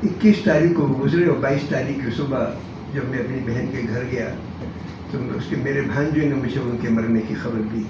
21 तारीख को गुजरे और 22 तारीख की सुबह जब मैं अपनी बहन के घर गया तो उसके मेरे भांजे ने मुझे उनके मरने की खबर दी।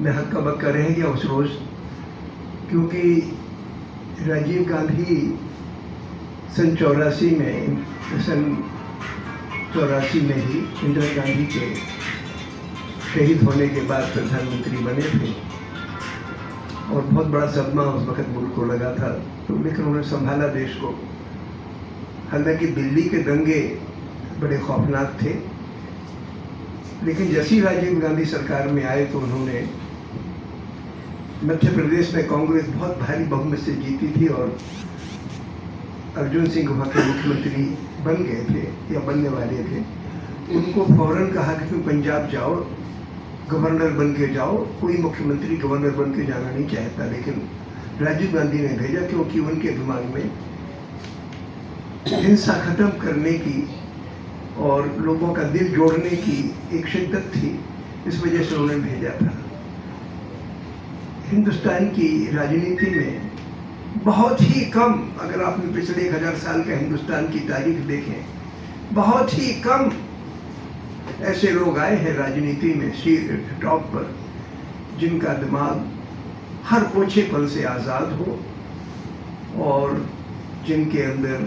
मैं हक्का बक्का रह गया उस रोज़, क्योंकि राजीव गांधी सन 84 में ही इंदिरा गांधी के शहीद होने के बाद प्रधानमंत्री बने थे और बहुत बड़ा सदमा उस वक्त मुल्क को लगा था। तो लेकिन उन्होंने संभाला देश को। हालांकि दिल्ली के दंगे बड़े खौफनाक थे, लेकिन जैसी राजीव गांधी सरकार में आए तो उन्होंने मध्य प्रदेश में कांग्रेस बहुत भारी बहुमत से जीती थी और अर्जुन सिंह वहाँ के मुख्यमंत्री बन गए थे या बनने वाले थे। उनको फौरन कहा कि तुम पंजाब जाओ, गवर्नर बन के जाओ। कोई मुख्यमंत्री गवर्नर बन के जाना नहीं चाहता, लेकिन राजीव गांधी ने भेजा, क्योंकि उनके दिमाग में हिंसा खत्म करने की और लोगों का दिल जोड़ने की एक शिद्दत थी। इस वजह से उन्होंने भेजा था। हिंदुस्तान की राजनीति में बहुत ही कम, अगर आपने पिछले 1000 साल का हिंदुस्तान की तारीख देखें, बहुत ही कम ऐसे लोग आए हैं राजनीति में टॉप पर जिनका दिमाग हर ओछेपन से आज़ाद हो और जिनके अंदर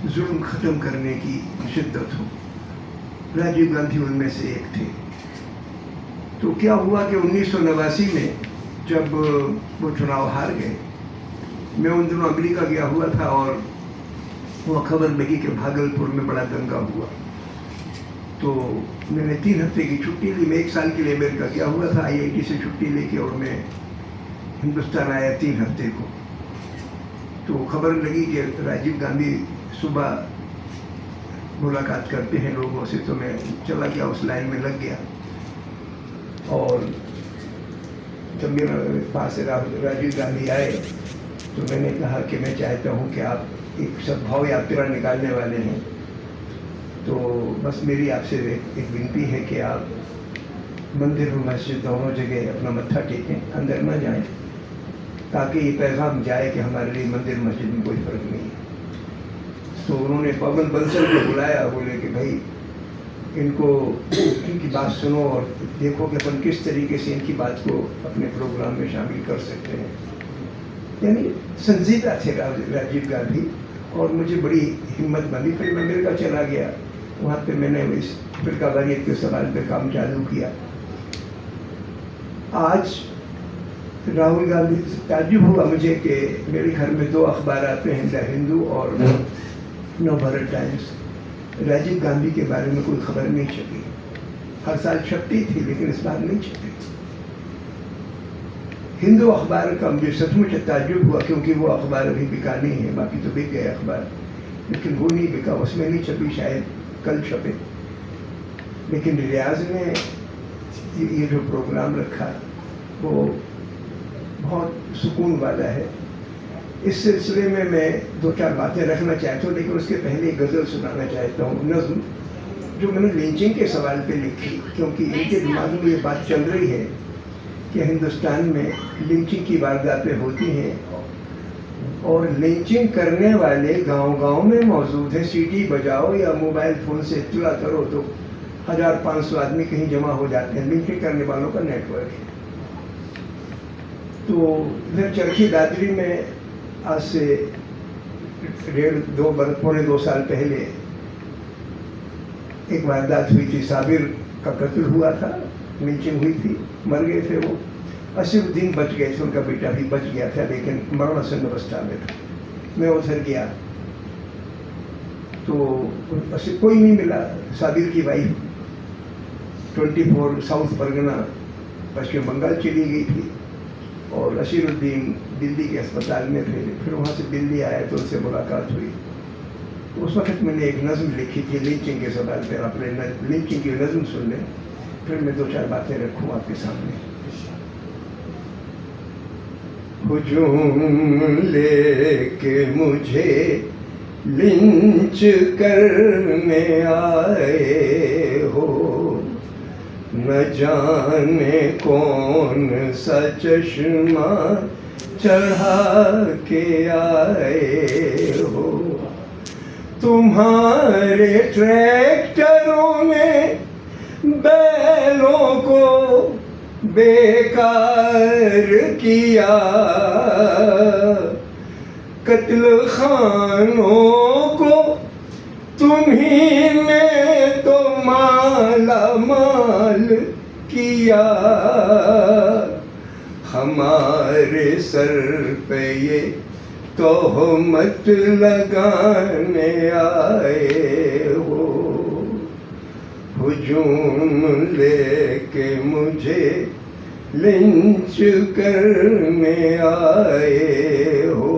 जुल्म खत्म करने की शिद्दत हो। राजीव गांधी उनमें से एक थे। तो क्या हुआ कि 1989 में जब वो चुनाव हार गए, मैं उन दिनों अमेरिका गया हुआ था और वो खबर लगी कि भागलपुर में बड़ा दंगा हुआ। तो मैंने 3 हफ्ते की छुट्टी ली। मैं 1 साल के लिए अमेरिका गया हुआ था IIT से छुट्टी लेके, और मैं हिंदुस्तान आया 3 हफ्ते को। तो खबर लगी कि राजीव गांधी सुबह मुलाकात करते हैं लोगों से, तो मैं चला गया, उस लाइन में लग गया। और जब मेरे पास राजीव गांधी आए तो मैंने कहा कि मैं चाहता हूं कि आप एक सद्भाव यात्रा निकालने वाले हैं, तो बस मेरी आपसे एक विनती है कि आप मंदिर और मस्जिद दोनों जगह अपना मत्था टेकें, अंदर न जाएं, ताकि ये पैगाम जाए कि हमारे लिए मंदिर मस्जिद में कोई फर्क नहीं है। तो उन्होंने पवन बंसल को बुलाया, बोले कि भाई इनको इनकी बात सुनो और देखो कि अपन किस तरीके से इनकी बात को अपने प्रोग्राम में शामिल कर सकते हैं। यानी संजीदा थे राजीव गांधी, और मुझे बड़ी हिम्मत बनी। फिर मैं अमेरिका चला गया, वहाँ पे मैंने इस फिरकावारियत के सवाल पे काम चालू किया। आज राहुल गांधी, ताज्जुब हुआ मुझे कि मेरे घर में 2 अखबार आते हैं, द हिंदू और नवभारत टाइम्स। राजीव गांधी के बारे में कोई खबर नहीं छपी। हर साल छपती थी, लेकिन इस बार नहीं छपी। हिंदू अखबार का मुझे सचमुच ताज्जुब हुआ, क्योंकि वो अखबार अभी बिका नहीं है, बाकी तो बिक गए अखबार, लेकिन वो नहीं बिका, उसमें नहीं छपी, शायद कल छपे। लेकिन रियाज ने ये जो प्रोग्राम रखा वो बहुत सुकून वाला है। इस सिलसिले में मैं 2-4 बातें रखना चाहता हूँ, लेकिन उसके पहले एक गज़ल सुनाना चाहता हूँ, नज़्म, जो मैंने लिंचिंग के सवाल पे लिखी, क्योंकि इनके दिमाग में ये बात चल रही है कि हिंदुस्तान में लिंचिंग की वारदातें होती हैं और लिंचिंग करने वाले गांव-गांव में मौजूद हैं। सीटी बजाओ या मोबाइल फ़ोन से इत्तला करो तो 1500 आदमी कहीं जमा हो जाते हैं। लिंचिंग करने वालों का नेटवर्क है। तो इधर चरखी दादरी में आज से 1.5-2 साल पहले एक वारदात हुई थी। साबिर का कत्ल हुआ था, लिंचिंग हुई थी, मर गए थे वो। असीरुद्दीन बच गए थे, उनका बेटा भी बच गया था, लेकिन मरणासन अवस्था में था। मैं उधर गया तो कोई नहीं मिला। साबिर की वाइफ 24 साउथ परगना पश्चिम बंगाल चली गई थी और असीरुद्दीन दिल्ली के अस्पताल में थे। फिर वहाँ से दिल्ली आया तो उनसे मुलाकात हुई। तो उस वक्त मैंने एक नज़्म लिखी थी लिंचिंग के सवाल पर। आप लिंचिंग की नज़्म सुन लें, फिर मैं 2-4 बातें रखूँ आपके सामने। हुजूम लेके मुझे लिंच करने आए हो, न जाने कौन सा चश्मा चढ़ा के आए हो। तुम्हारे ट्रैक्टरों ने बैलों को बेकार किया, कत्ल खानों को तुम्ही ने तो माला माल किया। हमारे सर पे ये तोहमत लगाने आए हो। हुजूम लेके मुझे लिंच करने आए हो।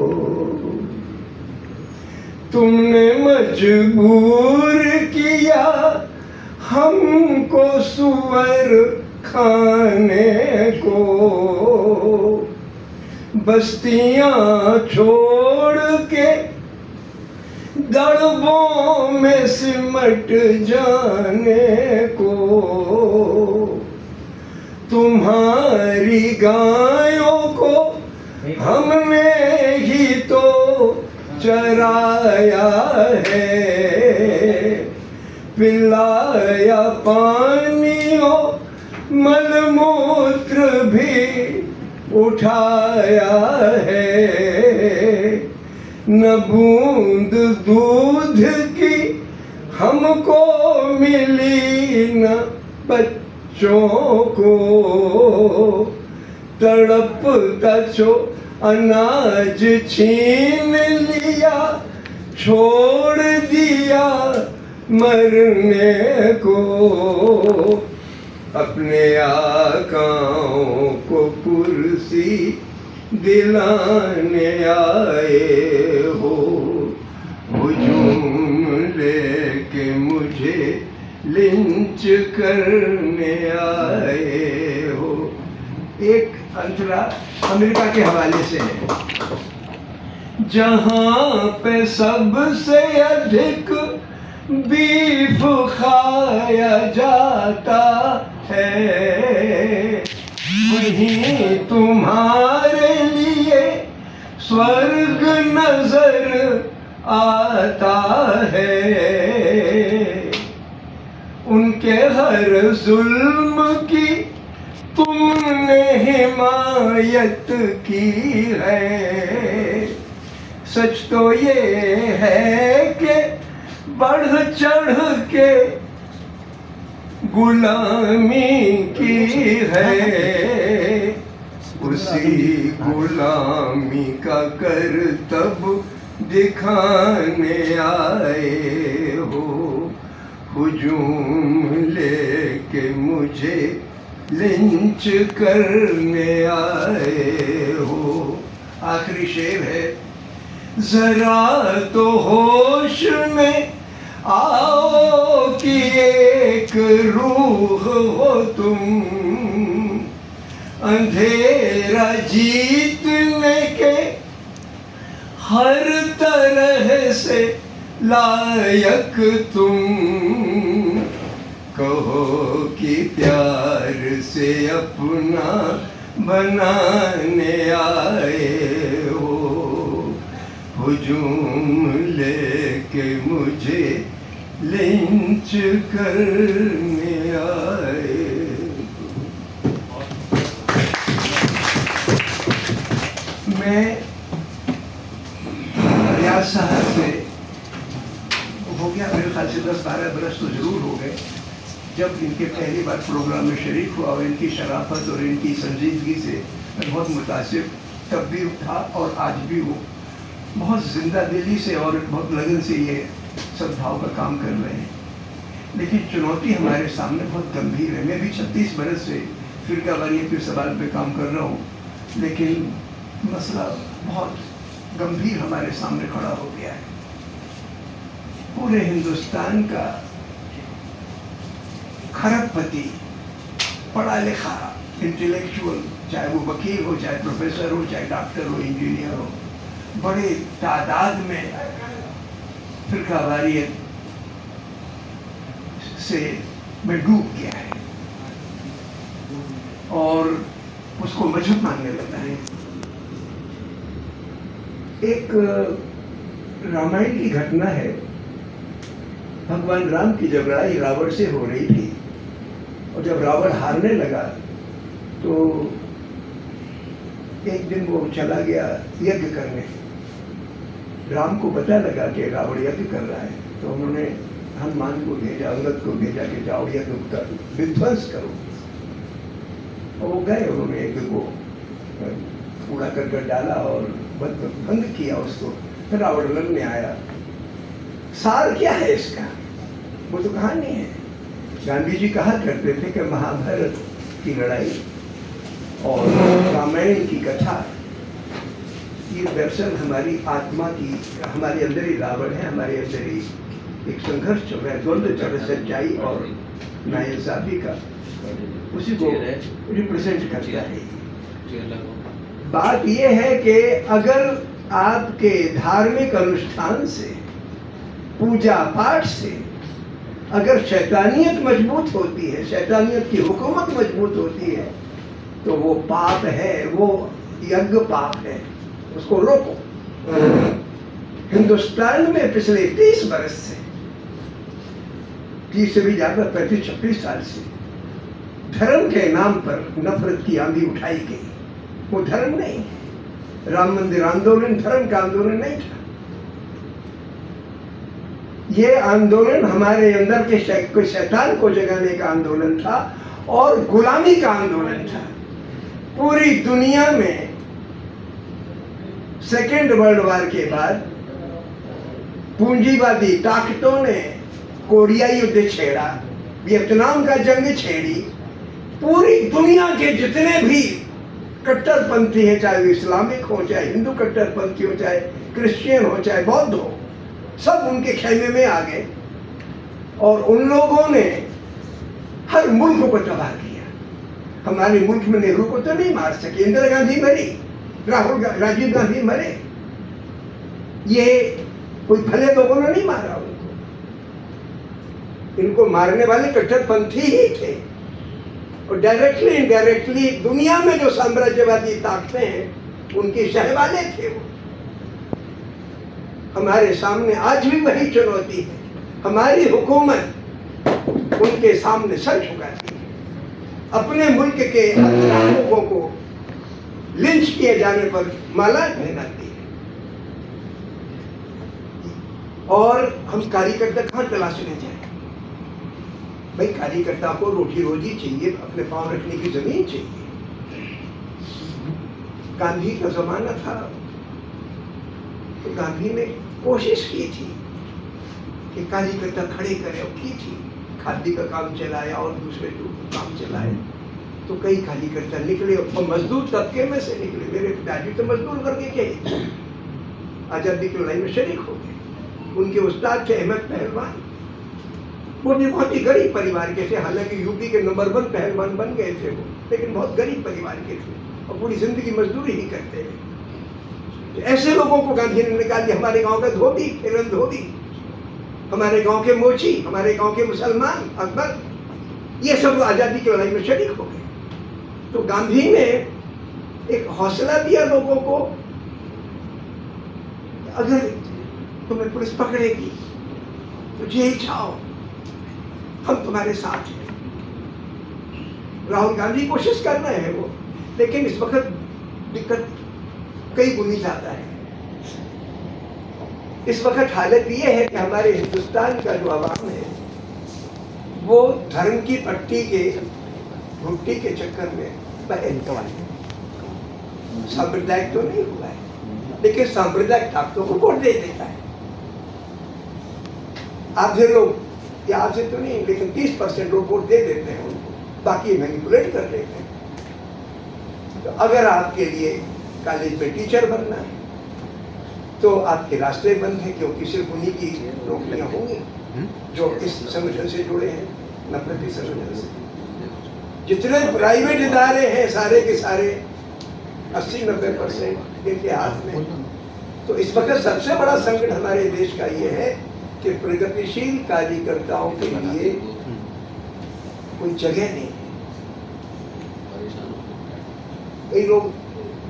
तुमने मजबूर किया हमको सुअर खाने को। बस्तियां छोड़ के दड़बों में सिमट जाने को। तुम्हारी गायों को हमने ही तो चराया है। पिलाया पानी हो मलमूत्र भी उठाया है। न बूंद दूध की हमको मिली न बच्चों को। तड़पता छो अनाज छीन लिया, छोड़ दिया मरने को। अपने आकाओं को कुर्सी दिलाने आए हो। हुजूम लेके मुझे लिंच करने आए हो। एक अंतरा अमेरिका के हवाले से है, जहाँ पे सबसे अधिक बीफ खाया जाता है, वहीं तुम्हारे लिए स्वर्ग नजर आता है। उनके हर जुल्म की तुमने हिमायत की है। सच तो ये है कि बढ़ चढ़ के गुलामी की है। उसी गुलामी का करतब दिखाने आए हो। हुजूम लेके मुझे लिंच करने आए हो। आखिरी शेर है, जरा तो होश में आओ कि एक रूह हो तुम। अंधेरा जीतने के हर तरह से लायक तुम। कहो कि प्यार से अपना बनाने आए हो। हुजूम लेके मुझे लिंच करने आए। मैं रियाज साहब से हो गया मेरे ख्याल से 10-12 बरस तो जरूर हो गए जब इनके पहली बार प्रोग्राम में शरीक हुआ, और इनकी शराफत और इनकी संजीदगी से मैं बहुत मुतासिर तब भी था और आज भी हूँ। बहुत जिंदा दिली से और बहुत लगन से ये सद्भाव का काम कर रहे हैं, लेकिन चुनौती हमारे सामने बहुत गंभीर है। मैं भी 36 बरस से फिरकावारी के सवाल पे काम कर रहा हूँ, लेकिन मसला बहुत गंभीर हमारे सामने खड़ा हो गया है। पूरे हिंदुस्तान का खरबपति, पढ़ा लिखा इंटेलेक्चुअल, चाहे वो वकील हो, चाहे प्रोफेसर हो, चाहे डॉक्टर हो, इंजीनियर हो, बड़े तादाद में फिरकावारियत से में डूब गया है और उसको मजहब मानने लगा है। एक रामायण की घटना है। भगवान राम की जब लड़ाई रावण से हो रही थी और जब रावण हारने लगा तो एक दिन वो चला गया यज्ञ करने। राम को पता लगा कि रावण यज्ञ कर रहा है, तो उन्होंने हनुमान को भेजा, अंगद को भेजा कि जाओ यज्ञ कर विध्वंस करो। और वो गए, उन्होंने यज्ञ को पूरा कर डाला और भंग किया उसको। फिर रावण लड़ने आया। सार क्या है इसका? वो तो कहानी है। गांधी जी कहा करते थे कि महाभारत की लड़ाई और रामायण की कथा ये दरअसल हमारी आत्मा की, हमारे अंदर ही रावण है, हमारे अंदर ही एक संघर्ष चल रहा है, द्वंद्व चल रहा है, सच्चाई और नाइंसाफी का, उसी को रिप्रेजेंट करता है। बात यह है कि अगर आपके धार्मिक अनुष्ठान से, पूजा पाठ से अगर शैतानियत मजबूत होती है, शैतानियत की हुकूमत मजबूत होती है, तो वो पाप है, वो यज्ञ पाप है, उसको रोको। हिंदुस्तान में पिछले 30 बरस से, 30 से भी ज्यादा, 35-36 साल से धर्म के नाम पर नफरत की आंधी उठाई गई। वो धर्म नहीं है। राम मंदिर आंदोलन धर्म का आंदोलन नहीं था। ये आंदोलन हमारे अंदर के कोई शैतान को जगाने का आंदोलन था और गुलामी का आंदोलन था। पूरी दुनिया में सेकेंड वर्ल्ड वॉर के बाद पूंजीवादी ताकतों ने कोरिया युद्ध छेड़ा, वियतनाम का जंग छेड़ी। पूरी दुनिया के जितने भी कट्टरपंथी हैं, चाहे वो इस्लामिक हो, चाहे हिंदू कट्टरपंथी हो, चाहे क्रिश्चियन हो, चाहे बौद्ध हो, सब उनके खेमे में आ गए और उन लोगों ने हर मुल्क को तबाह किया। हमारे मुल्क में नेहरू को तो नहीं मार सके, इंदिरा गांधी मरी, राजीव गांधी मरे, ये कोई भले लोगों ने नहीं मारा उनको। इनको मारने वाले कट्टरपंथी ही थे और डायरेक्टली इनडायरेक्टली दुनिया में जो साम्राज्यवादी ताकतें हैं उनके शहवाले थे वो। हमारे सामने आज भी वही चुनौती है। हमारी हुकूमत उनके सामने सर झुकाती है, अपने मुल्क के लोगों को लिंच किए जाने पर माला पहनाती है। और हम कार्यकर्ता कहाँ तलाशने जाए? भाई कार्यकर्ता को रोटी रोजी चाहिए, अपने पांव रखने की जमीन चाहिए। गांधी का जमाना था तो गांधी ने कोशिश की थी कि कार्यकर्ता खड़े करे, और की थी। खादी का काम चलाया और दूसरे काम चलाए, तो कई कार्यकर्ता निकले और मजदूर तबके में से निकले। मेरे पिताजी तो मजदूर वर्ग के ही आजादी की लड़ाई में शरीक हो गए। उनके उस्ताद थे अहमद पहलवान, वो भी बहुत ही गरीब परिवार के थे। हालांकि यूपी के नंबर 1 पहलवान बन गए थे वो, लेकिन बहुत गरीब परिवार के थे और पूरी जिंदगी मजदूरी ही करते थे। तो ऐसे लोगों को गांधी ने निकाल दिया। हमारे गांव का धोबी, किरण धोबी, हमारे गांव के मोची, हमारे गांव के मुसलमान, अकबर, ये सब आजादी की लड़ाई में शरीक हो गए। तो गांधी ने एक हौसला दिया लोगों को, अगर तुम्हें पुलिस पकड़ेगी तो जेल जाओ, हम तुम्हारे साथ हैं। राहुल गांधी कोशिश कर रहे हैं वो, लेकिन इस वक्त दिक्कत कई गुनी ज्यादा है। इस वक्त हालत ये है कि हमारे हिंदुस्तान का जो आवाम है वो धर्म की पट्टी के भुट्टी के चक्कर में सांप्रदायिक तो नहीं हुआ है, लेकिन सांप्रदायिक ताकतों को वोट दे देता है। आधे लोग, या आधे तो नहीं, लेकिन 30% लोग वोट दे देते हैं उनको, बाकी मैनिपुलेट कर देते हैं। तो अगर आपके लिए कॉलेज में टीचर बनना है तो आपके रास्ते बंद हैं, क्योंकि सिर्फ उन्हीं की नौकरियां होंगी जो इस संगठन से जुड़े हैं, नफरती संगठन से। जितने प्राइवेट इदारे हैं सारे के सारे 80-90% इनके हाथ में। तो इस वक्त सबसे बड़ा संकट हमारे देश का ये है कि प्रगतिशील कार्यकर्ताओं के लिए कोई जगह नहीं है। कई लोग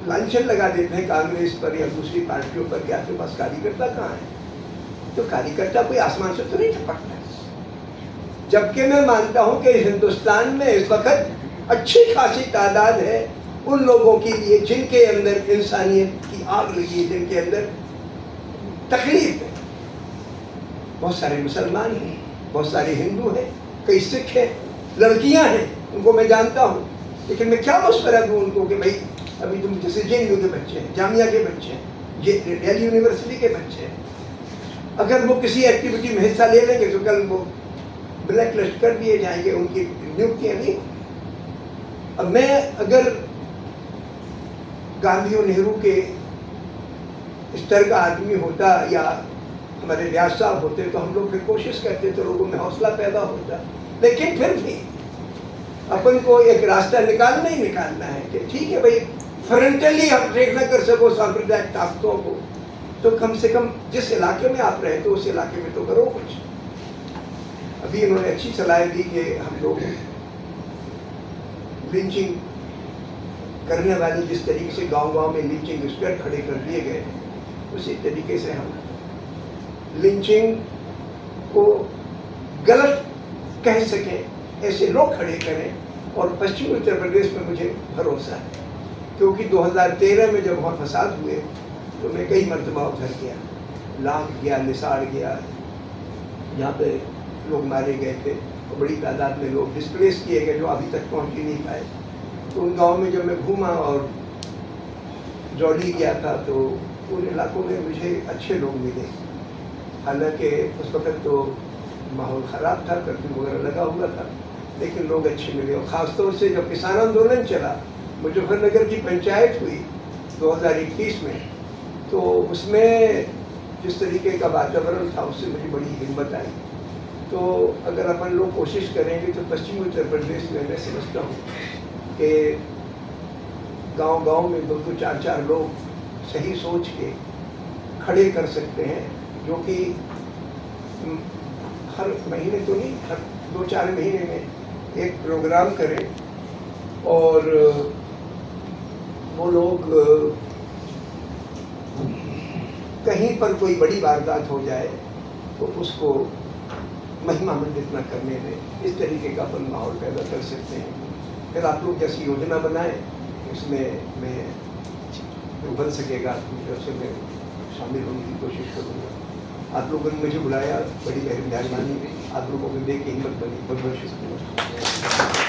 लांछन लगा देते हैं कांग्रेस पर या दूसरी पार्टियों पर कि आपके पास कार्यकर्ता कहाँ है। तो कार्यकर्ता कोई आसमान से तो नहीं टपकता। जबकि मैं मानता हूं कि हिंदुस्तान में इस वक्त अच्छी खासी तादाद है उन लोगों के लिए जिनके अंदर इंसानियत की आग लगी है, जिनके अंदर तकलीफ है। बहुत सारे मुसलमान हैं, बहुत सारे हिंदू हैं, कई सिख हैं, लड़कियां हैं, उनको मैं जानता हूँ। लेकिन मैं क्या मशवरा दूँ उनको कि भाई अभी तुम जैसे JNU के बच्चे हैं, जामिया के बच्चे हैं, दिल्ली यूनिवर्सिटी के बच्चे हैं, अगर वो किसी एक्टिविटी में हिस्सा ले लेंगे तो कल वो ब्लैक लिस्ट कर दिए जाएंगे, उनकी नियुक्तियां नहीं। अब मैं अगर गांधी और नेहरू के स्तर का आदमी होता या हमारे व्यास साहब होते तो हम लोग फिर कोशिश करते तो लोगों में हौसला पैदा होता। लेकिन फिर भी अपन को एक रास्ता निकालना ही निकालना है कि ठीक है भाई, फ्रंटली आप ट्रेक न कर सको सांप्रदायिक ताकतों को, तो कम से कम जिस इलाके में आप रहते हो उस इलाके में तो करो कुछ। अभी इन्होंने अच्छी सलाह दी कि हम लोग लिंचिंग करने वाले जिस तरीके से गांव-गांव में लिंचिंग स्क्वाड खड़े कर दिए गए, उसी तरीके से हम लिंचिंग को गलत कह सकें ऐसे लोग खड़े करें। और पश्चिमी उत्तर प्रदेश में मुझे भरोसा है, क्योंकि 2013 में जब वहाँ फसाद हुए तो मैं कई मरतबा उधर गया, लाख गया, निसार गया, यहाँ पे लोग मारे गए थे और बड़ी तादाद में लोग डिस्प्लेस किए गए जो अभी तक पहुँच ही नहीं पाए। तो उन गाँव में जब मैं घूमा और जौली गया था तो उन इलाकों में मुझे अच्छे लोग मिले। हालांकि उस वक्त तो माहौल ख़राब था, कर्फ्यू वगैरह लगा हुआ था, लेकिन लोग अच्छे मिले। और ख़ासतौर से जब किसान आंदोलन चला, मुजफ्फरनगर की पंचायत हुई 2021 में, तो उसमें जिस तरीके का वातावरण था उससे मुझे बड़ी हिम्मत आई। तो अगर अपन लोग कोशिश करेंगे तो पश्चिमी उत्तर प्रदेश में मैं समझता हूँ कि गांव-गांव में 2-2, 4-4 लोग सही सोच के खड़े कर सकते हैं, जो कि हर महीने तो नहीं, हर 2-4 महीने में एक प्रोग्राम करें और वो लोग कहीं पर कोई बड़ी वारदात हो जाए तो उसको महिमा मंडित न करने दें। इस तरीके का अपन माहौल पैदा कर सकते हैं। फिर आप लोग जैसी योजना बनाएं, इसमें मैं जो बन सकेगा अपनी तरफ से मैं शामिल होने की कोशिश करूँगा। आप लोगों ने मुझे बुलाया, बड़ी मेहरबानी। आप लोगों को देख के हिम्मत बनी। बहुत बहुत शुक्रिया।